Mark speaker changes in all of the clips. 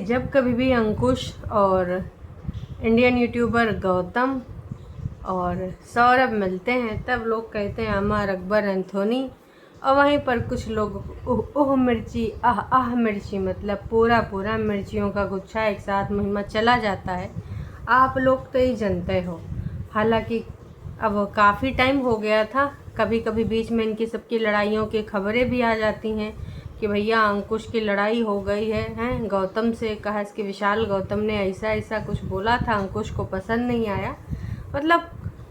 Speaker 1: जब कभी भी अंकुश और इंडियन यूट्यूबर गौतम और सौरभ मिलते हैं तब लोग कहते हैं अमर अकबर एंथोनी, और वहीं पर कुछ लोग ओह मिर्ची आह मिर्ची, मतलब पूरा पूरा मिर्चियों का गुच्छा एक साथ मुहिम्मा चला जाता है। आप लोग तो ही जनते हो। हालांकि अब काफ़ी टाइम हो गया था, कभी कभी बीच में इनकी सबकी लड़ाइयों की खबरें भी आ जाती हैं कि भैया अंकुश की लड़ाई हो गई है गौतम से। कहा इसके विशाल गौतम ने ऐसा ऐसा कुछ बोला था, अंकुश को पसंद नहीं आया। मतलब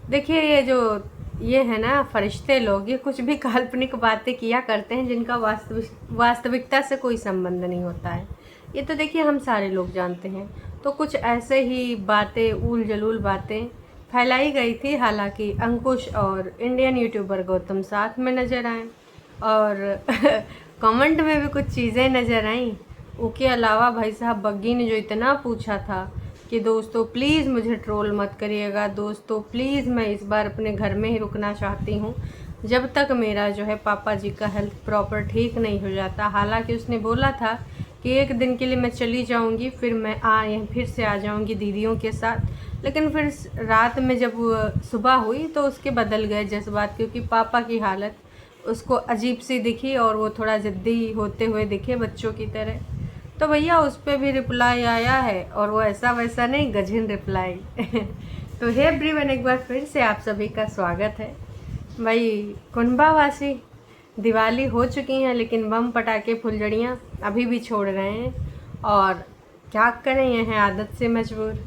Speaker 1: देखिए, ये जो ये है ना फरिश्ते लोग, ये कुछ भी काल्पनिक बातें किया करते हैं जिनका वास्तविकता से कोई संबंध नहीं होता है। ये तो देखिए हम सारे लोग जानते हैं। तो कुछ ऐसे ही बातें, उल जलूल बातें फैलाई गई थी। हालांकि अंकुश और इंडियन यूट्यूबर गौतम साथ में नज़र आए और कमेंट में भी कुछ चीज़ें नज़र आईं। उसके अलावा भाई साहब बग्गी ने जो इतना पूछा था कि दोस्तों प्लीज़ मुझे ट्रोल मत करिएगा, दोस्तों प्लीज़ मैं इस बार अपने घर में ही रुकना चाहती हूँ जब तक मेरा जो है पापा जी का हेल्थ प्रॉपर ठीक नहीं हो जाता। हालांकि उसने बोला था कि एक दिन के लिए मैं चली जाऊँगी, फिर मैं फिर से आ जाऊँगी दीदियों के साथ। लेकिन फिर रात में जब सुबह हुई तो उसके बदल गए जज्बात, क्योंकि पापा की हालत उसको अजीब सी दिखी और वो थोड़ा ज़िद्दी होते हुए दिखे बच्चों की तरह। तो भैया उस पर भी रिप्लाई आया है और वो ऐसा वैसा नहीं, गजन रिप्लाई। तो हे एवरीवन, एक बार फिर से आप सभी का स्वागत है। भाई कुंभावासी दिवाली हो चुकी हैं लेकिन बम पटाखे फुलझड़ियाँ अभी भी छोड़ रहे हैं, और क्या करें, ये हैं आदत से मजबूर।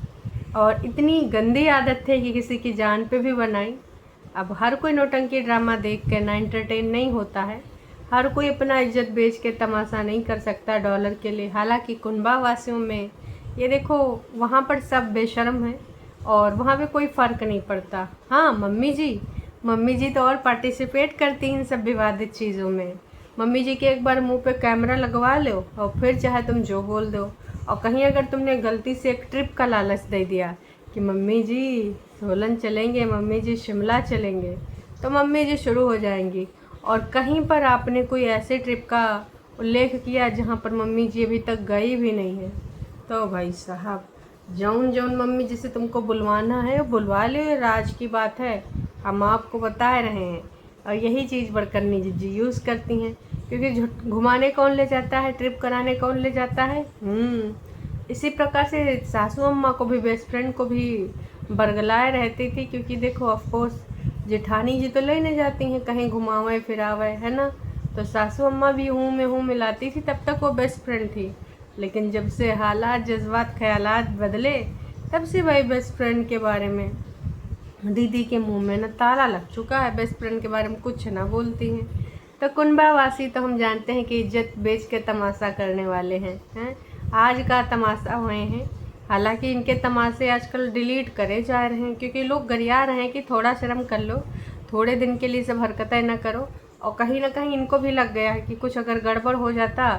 Speaker 1: और इतनी गंदी आदत है कि किसी की जान पे भी बनाई। अब हर कोई नौटंकी ड्रामा देख के ना एंटरटेन नहीं होता है, हर कोई अपना इज्जत बेच के तमाशा नहीं कर सकता डॉलर के लिए। हालांकि कुंभा वासियों में ये देखो, वहाँ पर सब बेशर्म है और वहाँ पे कोई फ़र्क नहीं पड़ता। हाँ मम्मी जी तो और पार्टिसिपेट करती हैं इन सब विवादित चीज़ों में। मम्मी जी के एक बार मुंह पे कैमरा लगवा लो और फिर चाहे तुम जो बोल दो। और कहीं अगर तुमने गलती से एक ट्रिप का लालच दे दिया कि मम्मी जी सोलन चलेंगे, मम्मी जी शिमला चलेंगे, तो मम्मी जी शुरू हो जाएंगी। और कहीं पर आपने कोई ऐसे ट्रिप का उल्लेख किया जहाँ पर मम्मी जी अभी तक गई भी नहीं है, तो भाई साहब जौन जौन मम्मी जिसे तुमको बुलवाना है वो बुलवा लो, ये राज की बात है। हम आपको बता रहे हैं। और यही चीज़ बड़कन्नी जी यूज़ करती हैं, क्योंकि घुमाने कौन ले जाता है, ट्रिप कराने कौन ले जाता है। इसी प्रकार से सासू अम्मा को भी, बेस्ट फ्रेंड को भी बरगलाए रहती थी, क्योंकि देखो ऑफकोर्स जेठानी जी तो लेने जाती हैं कहीं घुमावे फिरावे, है ना। तो सासू अम्मा भी हूँ में हूँ मिलाती थी, तब तक वो बेस्ट फ्रेंड थी। लेकिन जब से हालात जज्बात ख्यालात बदले, तब से भाई बेस्ट फ्रेंड के बारे में दीदी के मुंह में न ताला लग चुका है, बेस्ट फ्रेंड के बारे में कुछ ना बोलती हैं। तो कुंभावासी तो हम जानते हैं कि इज्जत बेच के तमाशा करने वाले हैं आज का तमाशा हुए हैं। हालांकि इनके तमाशे आजकल डिलीट करे जा रहे हैं, क्योंकि लोग गरिया रहे हैं कि थोड़ा शर्म कर लो, थोड़े दिन के लिए सब हरकतें न करो। और कहीं ना कहीं इनको भी लग गया है कि कुछ अगर गड़बड़ हो जाता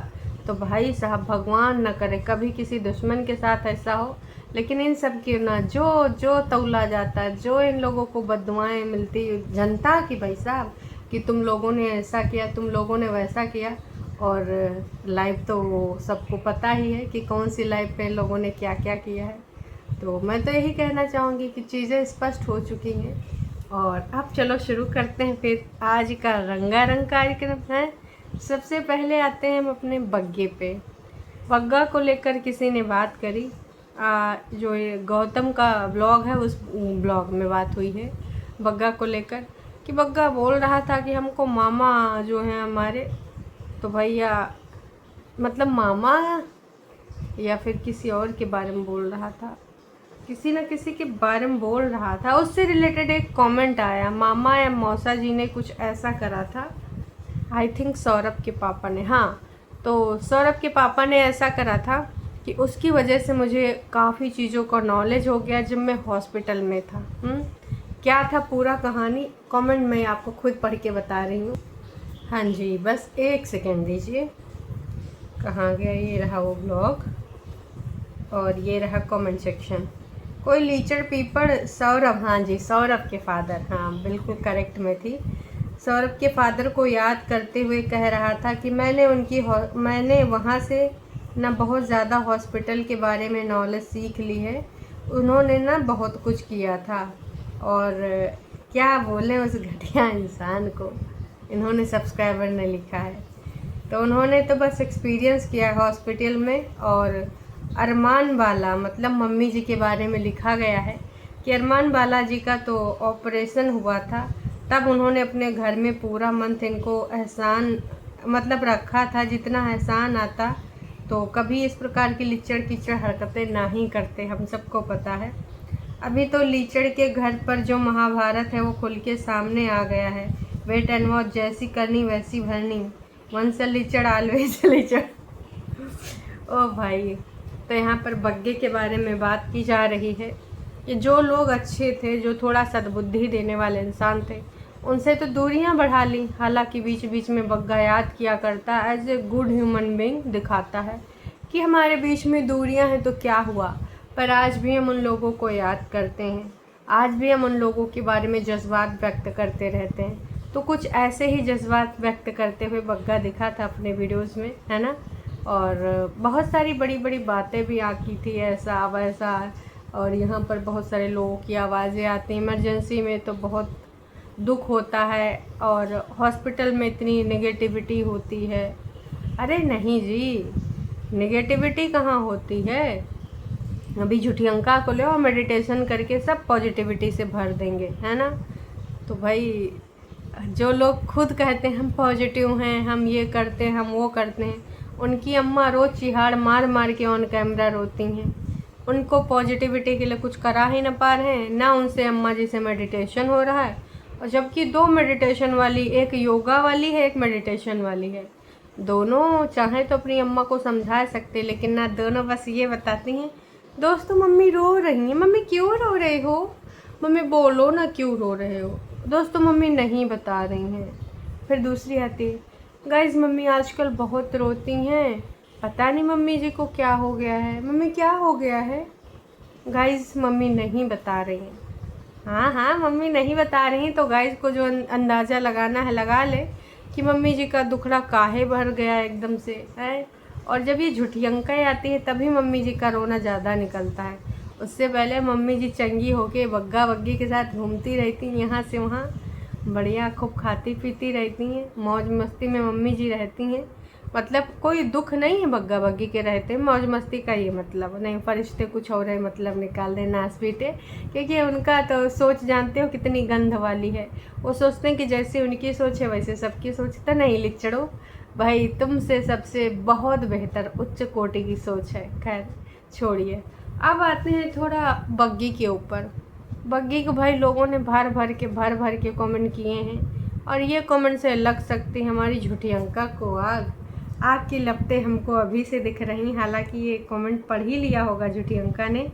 Speaker 1: तो भाई साहब भगवान न करे कभी किसी दुश्मन के साथ ऐसा हो। लेकिन इन सब की ना जो जो तौला जाता है, जो इन लोगों को बददुआएं मिलती जनता की भाई साहब, कि तुम लोगों ने ऐसा किया, तुम लोगों ने वैसा किया। और लाइव तो सबको पता ही है कि कौन सी लाइव पे लोगों ने क्या क्या किया है। तो मैं तो यही कहना चाहूँगी कि चीज़ें स्पष्ट हो चुकी हैं। और अब चलो शुरू करते हैं फिर आज का रंगारंग कार्यक्रम है। सबसे पहले आते हैं हम अपने बग्गे पे। बग्गा को लेकर किसी ने बात करी, जो ये गौतम का ब्लॉग है उस ब्लॉग में बात हुई है बग्गा को लेकर, कि बग्गा बोल रहा था कि हमको मामा जो हैं हमारे, तो भैया मतलब मामा या फिर किसी और के बारे में बोल रहा था, किसी न किसी के बारे में बोल रहा था। उससे रिलेटेड एक कमेंट आया, मामा या मौसा जी ने कुछ ऐसा करा था। आई थिंक सौरभ के पापा ने, हाँ, तो सौरभ के पापा ने ऐसा करा था कि उसकी वजह से मुझे काफ़ी चीज़ों का नॉलेज हो गया जब मैं हॉस्पिटल में था। क्या था पूरा कहानी, कमेंट में आपको खुद पढ़ के बता रही हूँ। हाँ जी, बस एक सेकेंड दीजिए, कहाँ गया, ये रहा वो ब्लॉग और ये रहा कमेंट सेक्शन। कोई लीचड़ पीपड़ सौरभ, हाँ जी सौरभ के फादर, हाँ बिल्कुल करेक्ट में थी। सौरभ के फादर को याद करते हुए कह रहा था कि मैंने वहाँ से ना बहुत ज़्यादा हॉस्पिटल के बारे में नॉलेज सीख ली है, उन्होंने ना बहुत कुछ किया था। और क्या बोले उस घटिया इंसान को, इन्होंने सब्सक्राइबर ने लिखा है, तो उन्होंने तो बस एक्सपीरियंस किया है हॉस्पिटल में। और अरमान बाला मतलब मम्मी जी के बारे में लिखा गया है कि अरमान बाला जी का तो ऑपरेशन हुआ था, तब उन्होंने अपने घर में पूरा मंथ इनको एहसान मतलब रखा था, जितना एहसान आता तो कभी इस प्रकार की लिचड़ कीचड़ हरकतें ना ही करते, हम सबको पता है। अभी तो लीचड़ के घर पर जो महाभारत है वो खुल के सामने आ गया है। वेट एंड वॉच, जैसी करनी वैसी भरनी, वंस लीचड़ ऑलवेज लीचड़। ओ भाई, तो यहाँ पर बग्गे के बारे में बात की जा रही है कि जो लोग अच्छे थे, जो थोड़ा सद्बुद्धि देने वाले इंसान थे, उनसे तो दूरियां बढ़ा ली। हालांकि बीच बीच में बग्गा याद किया करता, as a good human being दिखाता है कि हमारे बीच में दूरियां हैं तो क्या हुआ, पर आज भी हम उन लोगों को याद करते हैं, आज भी हम उन लोगों के बारे में जज्बात व्यक्त करते रहते हैं। तो कुछ ऐसे ही जज्बात व्यक्त करते हुए बग्गा दिखा था अपने वीडियोज़ में, है ना। और बहुत सारी बड़ी बड़ी बातें भी आती थी, ऐसा वैसा, और यहाँ पर बहुत सारे लोगों की आवाज़ें आती हैं। इमरजेंसी में तो बहुत दुख होता है और हॉस्पिटल में इतनी नेगेटिविटी होती है। अरे नहीं जी, नेगेटिविटी कहाँ होती है। अभी झुठियंका को ले और मेडिटेशन करके सब पॉजिटिविटी से भर देंगे, है ना। तो भाई जो लोग खुद कहते हैं हम पॉजिटिव हैं, हम ये करते हैं, हम वो करते हैं, उनकी अम्मा रोज़ चिहाड़ मार मार के ऑन कैमरा रोती हैं। उनको पॉजिटिविटी के लिए कुछ करा ही ना पा रहे हैं, ना उनसे अम्मा जी से मेडिटेशन हो रहा है। और जबकि दो मेडिटेशन वाली, एक योगा वाली है, एक मेडिटेशन वाली है, दोनों चाहे तो अपनी अम्मा को समझा सकते, लेकिन ना, दोनों बस ये बताती हैं दोस्तों मम्मी रो रही हैं, मम्मी क्यों रो रहे हो, मम्मी बोलो ना क्यों रो रहे हो। दोस्तों मम्मी नहीं बता रही हैं। फिर दूसरी आती है, गाइज मम्मी आजकल बहुत रोती हैं, पता नहीं मम्मी जी को क्या हो गया है, मम्मी क्या हो गया है। गाइज मम्मी नहीं बता रही हैं। हाँ हाँ, मम्मी नहीं बता रही, तो गाइज को जो अंदाज़ा लगाना है लगा ले कि मम्मी जी का दुखड़ा काहे भर गया एकदम से है। और जब ये झुठियंकाएँ आती है तभी मम्मी जी का रोना ज़्यादा निकलता है। उससे पहले मम्मी जी चंगी होके बग्गा बग्गी के साथ घूमती रहती हैं यहाँ से वहाँ, बढ़िया खूब खाती पीती रहती हैं, मौज मस्ती में मम्मी जी रहती हैं। मतलब कोई दुख नहीं है बग्गा बग्गी के रहते, मौज मस्ती का ये मतलब नहीं। फरिश्ते कुछ और है मतलब निकाल दे नाच पीटे, क्योंकि उनका तो सोच जानते हो कितनी गंध वाली है। वो सोचते हैं कि जैसे उनकी सोच है वैसे सबकी सोच, तो नहीं लिचड़ो भाई, तुमसे सबसे बहुत बेहतर उच्च कोटि की सोच है। खैर छोड़िए, अब आते हैं थोड़ा बग्गी के ऊपर। बग्गी को भाई लोगों ने भर भर के कमेंट किए हैं, और ये कमेंट से लग सकती हमारी झुठियंका को आग की लपटें हमको अभी से दिख रही। हालांकि ये कमेंट पढ़ ही लिया होगा झुठियंका ने,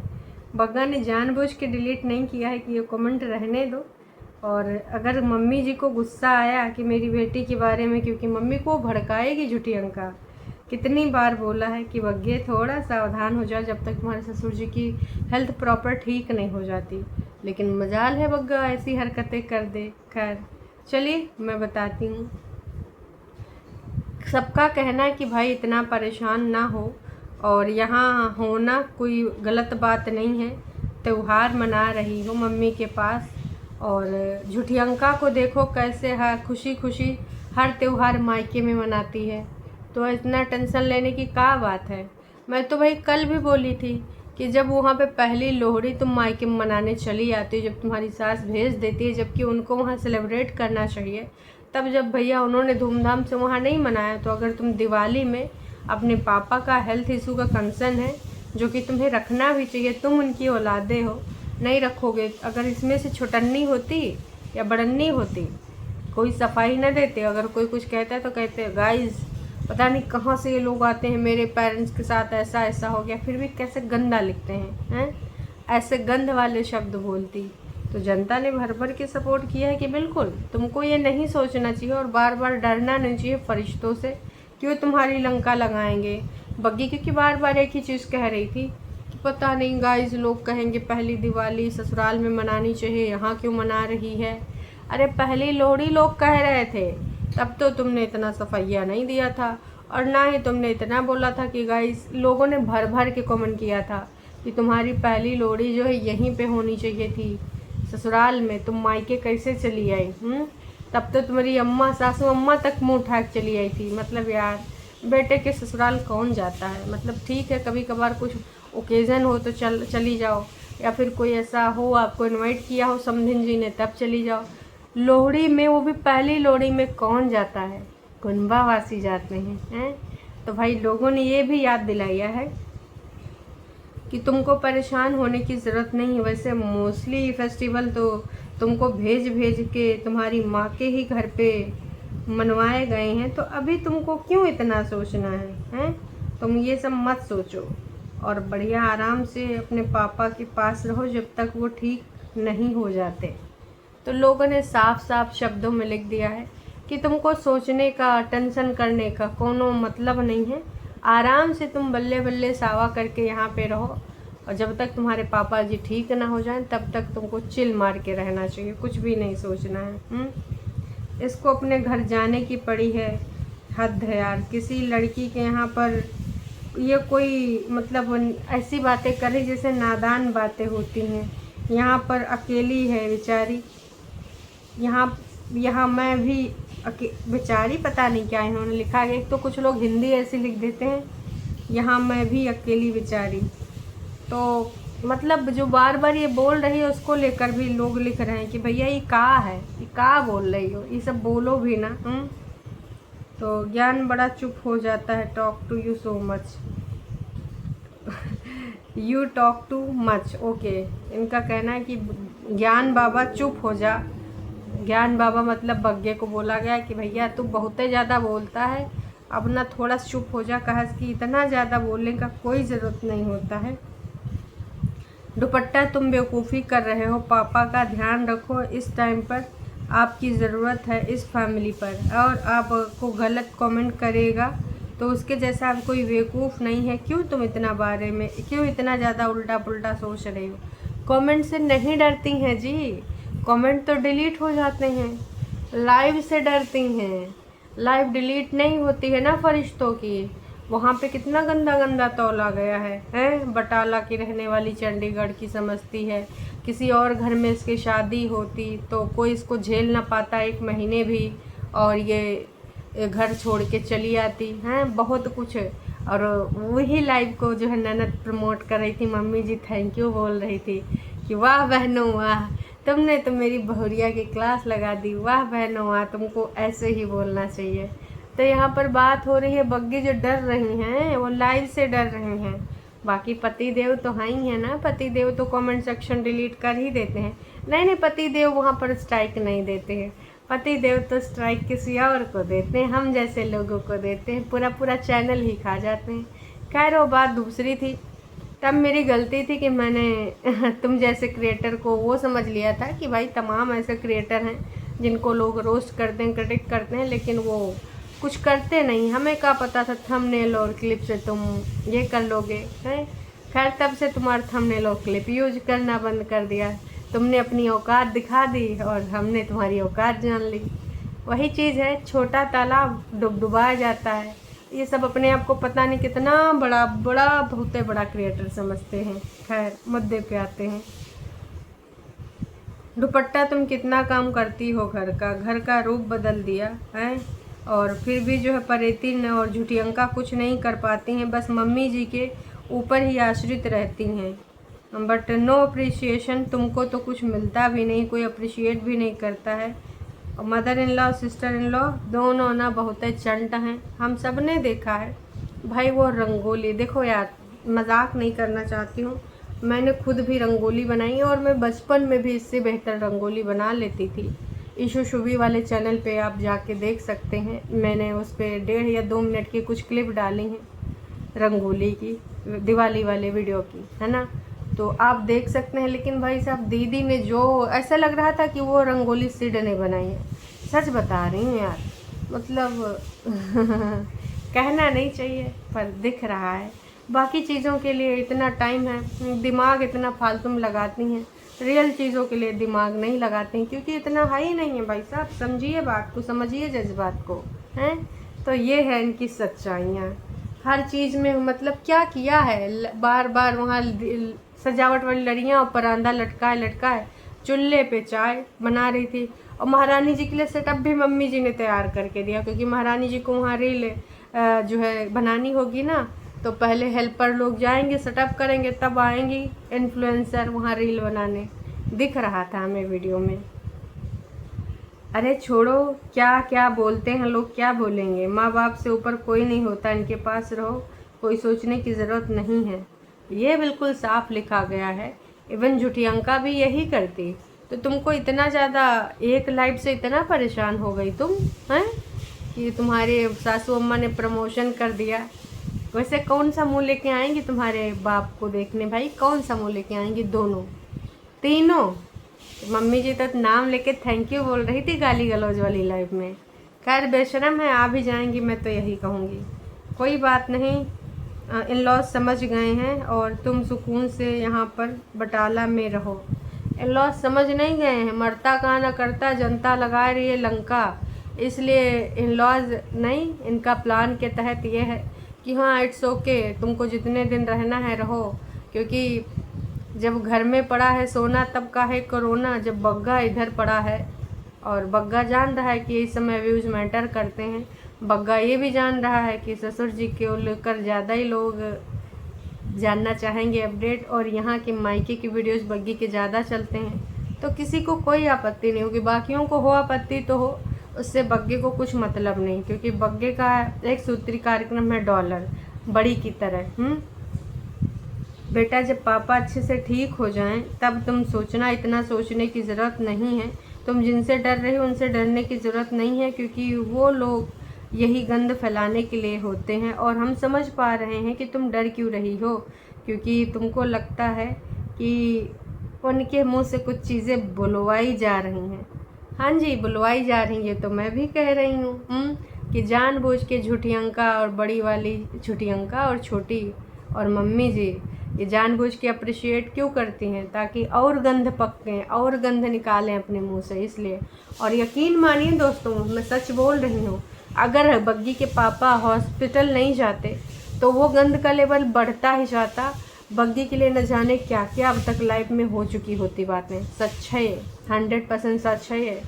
Speaker 1: बग्गा ने जानबूझ के डिलीट नहीं किया है कि ये कमेंट रहने दो। और अगर मम्मी जी को गुस्सा आया कि मेरी बेटी के बारे में, क्योंकि मम्मी को भड़काएगी झुठियंका, कितनी बार बोला है कि बग्गे थोड़ा सावधान हो जाओ जब तक तुम्हारे ससुर जी की हेल्थ प्रॉपर ठीक नहीं हो जाती, लेकिन मजाल है बग्गा ऐसी हरकतें कर दे। खैर चलिए मैं बताती हूँ। सबका कहना है कि भाई इतना परेशान ना हो, और यहाँ होना कोई गलत बात नहीं है, त्यौहार मना रही हो मम्मी के पास। और झुठियंका को देखो कैसे खुशी खुशी हर त्यौहार मायके में मनाती है, तो इतना टेंशन लेने की क्या बात है। मैं तो भाई कल भी बोली थी कि जब वहाँ पे पहली लोहड़ी तुम मायके में मनाने चली आती हो, जब तुम्हारी सास भेज देती है, जबकि उनको वहाँ सेलिब्रेट करना चाहिए, तब जब भैया उन्होंने धूमधाम से वहाँ नहीं मनाया, तो अगर तुम दिवाली में अपने पापा का हेल्थ इशू का कंसर्न है, जो कि तुम्हें रखना भी चाहिए, तुम उनकी औलादे हो, नहीं रखोगे। अगर इसमें से छुटन्नी होती या बड़न्नी होती, कोई सफाई न देते। अगर कोई कुछ कहता है तो कहते गाइज पता नहीं कहाँ से ये लोग आते हैं, मेरे पेरेंट्स के साथ ऐसा ऐसा हो गया, फिर भी कैसे गंदा लिखते हैं, ऐसे गंद वाले शब्द बोलती। तो जनता ने भर भर के सपोर्ट किया है कि बिल्कुल तुमको ये नहीं सोचना चाहिए और बार बार डरना नहीं चाहिए फरिश्तों से कि वो तुम्हारी लंका लगाएंगे। बग्गी क्योंकि बार बार एक ही चीज़ कह रही थी कि पता नहीं गाइज लोग कहेंगे पहली दिवाली ससुराल में मनानी चाहिए, यहाँ क्यों मना रही है। अरे पहली लोहड़ी लोग कह रहे थे, तब तो तुमने इतना सफाइया नहीं दिया था। और ना ही तुमने इतना बोला था कि गाइस लोगों ने भर भर के कमेंट किया था कि तुम्हारी पहली लोहड़ी जो है यहीं पे होनी चाहिए थी, ससुराल में। तुम मायके कैसे चली आई? तब तो तुम्हारी अम्मा, सासू अम्मा तक मुँह उठा के चली आई थी। मतलब यार, बेटे के ससुराल कौन जाता है? मतलब ठीक है, कभी कभार कुछ ओकेज़न हो तो चली जाओ, या फिर कोई ऐसा हो आपको इनवाइट किया हो समधिन जी ने तब चली जाओ। लोहड़ी में, वो भी पहली लोहड़ी में कौन जाता है? कुंभावासी जाते हैं। तो भाई लोगों ने ये भी याद दिलाया है कि तुमको परेशान होने की ज़रूरत नहीं है। वैसे मोस्टली फेस्टिवल तो तुमको भेज भेज के तुम्हारी माँ के ही घर पे मनवाए गए हैं, तो अभी तुमको क्यों इतना सोचना है? तुम ये सब मत सोचो और बढ़िया आराम से अपने पापा के पास रहो जब तक वो ठीक नहीं हो जाते। तो लोगों ने साफ साफ शब्दों में लिख दिया है कि तुमको सोचने का, टेंशन करने का कोनो मतलब नहीं है। आराम से तुम बल्ले बल्ले सावा करके यहाँ पे रहो, और जब तक तुम्हारे पापा जी ठीक ना हो जाएं तब तक तुमको चिल मार के रहना चाहिए, कुछ भी नहीं सोचना है। इसको अपने घर जाने की पड़ी है। हद है यार, किसी लड़की के यहाँ पर ये कोई मतलब ऐसी बातें करे जैसे नादान बातें होती हैं। यहाँ पर अकेली है बेचारी, यहाँ मैं भी बेचारी, पता नहीं क्या इन्होंने लिखा है। एक तो कुछ लोग हिंदी ऐसी लिख देते हैं, यहाँ मैं भी अकेली बेचारी। तो मतलब जो बार बार ये बोल रही है उसको लेकर भी लोग लिख रहे हैं कि भैया ये का है, ये का बोल रही हो, ये सब बोलो भी ना। तो ज्ञान बड़ा चुप हो जाता है। Talk to you so much, you talk too much. Okay, इनका कहना है कि ज्ञान बाबा चुप हो जा। ज्ञान बाबा मतलब बग्गे को बोला गया कि भैया तू बहुत ज़्यादा बोलता है, अब ना थोड़ा चुप हो जा। कहा कि इतना ज़्यादा बोलने का कोई ज़रूरत नहीं होता है। दुपट्टा तुम बेवकूफ़ी कर रहे हो, पापा का ध्यान रखो, इस टाइम पर आपकी ज़रूरत है इस फैमिली पर। और आपको गलत कमेंट करेगा तो उसके जैसा आप कोई बेवकूफ़ नहीं है। क्यों तुम इतना बारे में, क्यों इतना ज़्यादा उल्टा पुल्टा सोच रहे हो? कमेंट से नहीं डरती हैं जी, कमेंट तो डिलीट हो जाते हैं। लाइव से डरती हैं, लाइव डिलीट नहीं होती है ना फरिश्तों की। वहाँ पे कितना गंदा गंदा तौला गया है? बटाला की रहने वाली चंडीगढ़ की समझती है। किसी और घर में इसकी शादी होती तो कोई इसको झेल ना पाता 1 महीने भी, और ये घर छोड़ के चली आती हैं। बहुत कुछ। और वही लाइव को जो है ननद प्रमोट कर रही थी, मम्मी जी थैंक यू बोल रही थी कि वाह बहनों वाह, तुमने तो मेरी बहुरिया की क्लास लगा दी, वाह बहनों वाह, तुमको ऐसे ही बोलना चाहिए। तो यहाँ पर बात हो रही है बग्गी जो डर रही हैं वो लाइव से डर रहे हैं। बाकी पति देव तो हैं ही है ना, पति देव तो कमेंट सेक्शन डिलीट कर ही देते हैं। नहीं, पति देव वहाँ पर स्ट्राइक नहीं देते हैं। पति देव तो स्ट्राइक किसी और को देते हैं, हम जैसे लोगों को देते हैं, पूरा चैनल ही खा जाते हैं। खैर वो बात दूसरी थी। तब मेरी गलती थी कि मैंने तुम जैसे क्रिएटर को वो समझ लिया था कि भाई तमाम ऐसे क्रिएटर हैं जिनको लोग रोस्ट करते हैं, क्रिटिक करते हैं, लेकिन वो कुछ करते नहीं। हमें क्या पता था थंबनेल और क्लिप से तुम ये कर लोगे हैं। खैर तब से तुम्हारा थंबनेल और क्लिप यूज करना बंद कर दिया। तुमने अपनी औकात दिखा दी और हमने तुम्हारी औकात जान ली। वही चीज़ है, छोटा तालाब डुबडुबाया जाता है। ये सब अपने आप को पता नहीं कितना बड़ा बहुत बड़ा क्रिएटर समझते हैं। खैर मुद्दे पे आते हैं। दुपट्टा तुम कितना काम करती हो, घर का रूप बदल दिया है, और फिर भी जो है परेतिन और झुटियंका कुछ नहीं कर पाती हैं, बस मम्मी जी के ऊपर ही आश्रित रहती हैं। बट नो अप्रिसिएशन, तुमको तो कुछ मिलता भी नहीं, कोई अप्रिशिएट भी नहीं करता है। और mother in law sister in law दोनों ना बहुत चंट हैं, हम सब ने देखा है भाई। वो रंगोली देखो यार, मजाक नहीं करना चाहती हूँ, मैंने खुद भी रंगोली बनाई और मैं बचपन में भी इससे बेहतर रंगोली बना लेती थी। ईशु शुभी वाले चैनल पे आप जाके देख सकते हैं, मैंने उस पर 1.5 या 2 मिनट की कुछ क्लिप डाली हैं रंगोली की, दिवाली वाले वीडियो की, है ना, तो आप देख सकते हैं। लेकिन भाई साहब दीदी ने जो, ऐसा लग रहा था कि वो रंगोली सिड ने बनाई है, सच बता रही हूँ यार, मतलब कहना नहीं चाहिए पर दिख रहा है। बाकी चीज़ों के लिए इतना टाइम है, दिमाग इतना फालतू में लगाती हैं, रियल चीज़ों के लिए दिमाग नहीं लगाते हैं, क्योंकि इतना है ही नहीं है भाई साहब। समझिए बात को, समझिए जज्बात को, हैं। तो ये है इनकी सच्चाइयाँ। हर चीज़ में मतलब क्या किया है, बार बार वहाँ सजावट वाली लड़ियाँ और परांदा लटकाए चूल्हे पे चाय बना रही थी। और महारानी जी के लिए सेटअप भी मम्मी जी ने तैयार करके दिया, क्योंकि महारानी जी को वहाँ रील जो है बनानी होगी ना, तो पहले हेल्पर लोग जाएंगे, सेटअप करेंगे, तब आएंगी इन्फ्लुएंसर वहाँ रील बनाने। दिख रहा था हमें वीडियो में। अरे छोड़ो, क्या क्या बोलते हैं लोग, क्या बोलेंगे। माँ बाप से ऊपर कोई नहीं होता, इनके पास रहो, कोई सोचने की ज़रूरत नहीं है। ये बिल्कुल साफ लिखा गया है। इवन झुटियंका भी यही करती। तो तुमको इतना ज़्यादा एक लाइफ से इतना परेशान हो गई तुम, हैं, कि तुम्हारे सासू अम्मा ने प्रमोशन कर दिया। वैसे कौन सा मुँह लेके आएंगी तुम्हारे बाप को देखने भाई, कौन सा मुँह लेके आएंगी दोनों तीनों। मम्मी जी तो नाम लेके थैंक यू बोल रही थी गाली गलौज वाली लाइफ में। खैर बेशरम है, आ भी जाएंगी, मैं तो यही कहूँगी। कोई बात नहीं, इन लॉज समझ गए हैं और तुम सुकून से यहाँ पर बटाला में रहो। इन लॉज समझ नहीं गए हैं, मरता कहाँ न करता, जनता लगा रही है लंका। इसलिए इन लॉज नहीं, इनका प्लान के तहत ये है कि हाँ इट्स ओके, तुमको जितने दिन रहना है रहो, क्योंकि जब घर में पड़ा है सोना तब का है कोरोना, जब बग्गा इधर पड़ा है। और बग्गा जान रहा है कि इस समय व्यूज मैटर करते हैं। बग्गा ये भी जान रहा है कि ससुर जी को लेकर ज़्यादा ही लोग जानना चाहेंगे अपडेट, और यहाँ के मायके की वीडियोस बग्गी के ज़्यादा चलते हैं। तो किसी को कोई आपत्ति नहीं होगी, बाकियों को हो आपत्ति तो हो, उससे बग्गे को कुछ मतलब नहीं, क्योंकि बग्गे का एक सूत्री कार्यक्रम है डॉलर बड़ी की तरह। बेटा जब पापा अच्छे से ठीक हो जाएं तब तुम सोचना, इतना सोचने की ज़रूरत नहीं है। तुम जिनसे डर रहे हो उनसे डरने की ज़रूरत नहीं है, क्योंकि वो लोग यही गंद फैलाने के लिए होते हैं। और हम समझ पा रहे हैं कि तुम डर क्यों रही हो, क्योंकि तुमको लगता है कि उनके मुंह से कुछ चीज़ें बुलवाई जा रही हैं। हाँ जी, बुलवाई जा रही है, तो मैं भी कह रही हूँ कि जानबूझ के झुटियंका और बड़ी वाली झुटियंका और छोटी और मम्मी जी ये जानबूझ के अप्रिशिएट क्यों करती हैं, ताकि और गंध पकें और गंध निकालें अपने मुंह से, इसलिए। और यकीन मानिए दोस्तों, मैं सच बोल रही हूँ, अगर बग्गी के पापा हॉस्पिटल नहीं जाते तो वो गंद का लेवल बढ़ता ही जाता। बग्गी के लिए न जाने क्या क्या अब तक लाइफ में हो चुकी होती बातें। सच है, 100% सच है।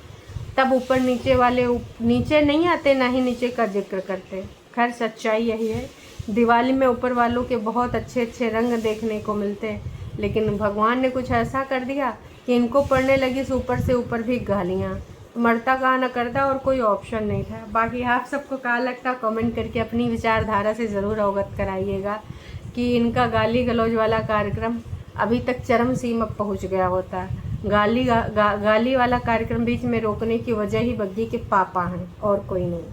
Speaker 1: तब ऊपर नीचे वाले नीचे नहीं आते, ना ही नीचे का जिक्र करते। खैर सच्चाई यही है। दिवाली में ऊपर वालों के बहुत अच्छे अच्छे रंग देखने को मिलते हैं, लेकिन भगवान ने कुछ ऐसा कर दिया कि इनको पड़ने लगी ऊपर से ऊपर भी गालियाँ। मरता कहाँ न करता, और कोई ऑप्शन नहीं था। बाकी आप सबको क्या लगता, कमेंट करके अपनी विचारधारा से ज़रूर अवगत कराइएगा कि इनका गाली गलौज वाला कार्यक्रम अभी तक चरम सीमा पहुंच गया होता। गाली वाला कार्यक्रम बीच में रोकने की वजह ही बग्गी के पापा हैं, और कोई नहीं।